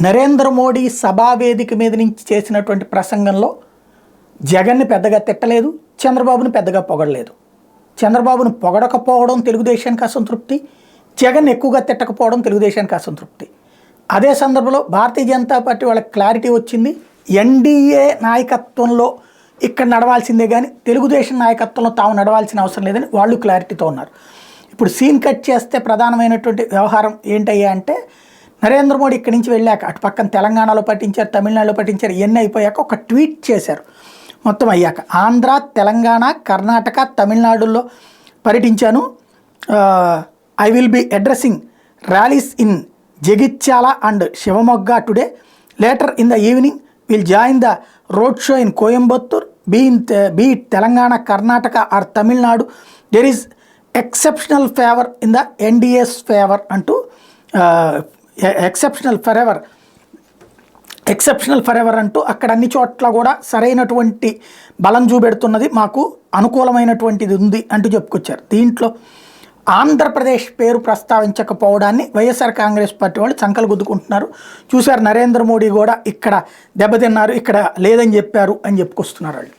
నరేంద్ర మోడీ సభావేదిక మీద నుంచి చేసినటువంటి ప్రసంగంలో జగన్ని పెద్దగా తిట్టలేదు, చంద్రబాబును పెద్దగా పొగడలేదు. చంద్రబాబును పొగడకపోవడం తెలుగుదేశానికి అసంతృప్తి, జగన్ ఎక్కువగా తిట్టకపోవడం తెలుగుదేశానికి అసంతృప్తి. అదే సందర్భంలో భారతీయ జనతా పార్టీ వాళ్ళకి క్లారిటీ వచ్చింది. ఎన్డీఏ నాయకత్వంలో ఇక్కడ నడవాల్సిందే కానీ తెలుగుదేశం నాయకత్వంలో తాము నడవాల్సిన అవసరం లేదని వాళ్ళు క్లారిటీతో ఉన్నారు. ఇప్పుడు సీన్ కట్ చేస్తే ప్రధానమైనటువంటి వ్యవహారం ఏంటయ్యా అంటే, నరేంద్ర మోడీ ఇక్కడి నుంచి వెళ్ళాక అటు పక్కన తెలంగాణలో పట్టించారు, తమిళనాడులో పట్టించారు, ఇవన్నీ అయిపోయాక ఒక ట్వీట్ చేశారు. మొత్తం అయ్యాక ఆంధ్ర, తెలంగాణ, కర్ణాటక, తమిళనాడులో పర్యటించాను. I will be addressing rallies in Jagtial and Shivamogga today. Later in the evening will join the road show in Coimbatore. Be Telangana, Karnataka or Tamil Nadu, there is exceptional favour in the NDA's favour అంటూ ఎక్సెప్షనల్ ఫర్ ఎవర్ అంటూ అక్కడ అన్ని చోట్ల కూడా సరైనటువంటి బలం చూపెడుతున్నది, మాకు అనుకూలమైనటువంటిది ఉంది అంటూ చెప్పుకొచ్చారు. దీంట్లో ఆంధ్రప్రదేశ్ పేరు ప్రస్తావించకపోవడాన్ని వైఎస్ఆర్ కాంగ్రెస్ పార్టీ వాళ్ళు చంకలు గుద్దుకుంటున్నారు. చూశారు, నరేంద్ర మోడీ కూడా ఇక్కడ దెబ్బతిన్నారు, ఇక్కడ లేదని చెప్పారు అని చెప్పుకొస్తున్నారు వాళ్ళు.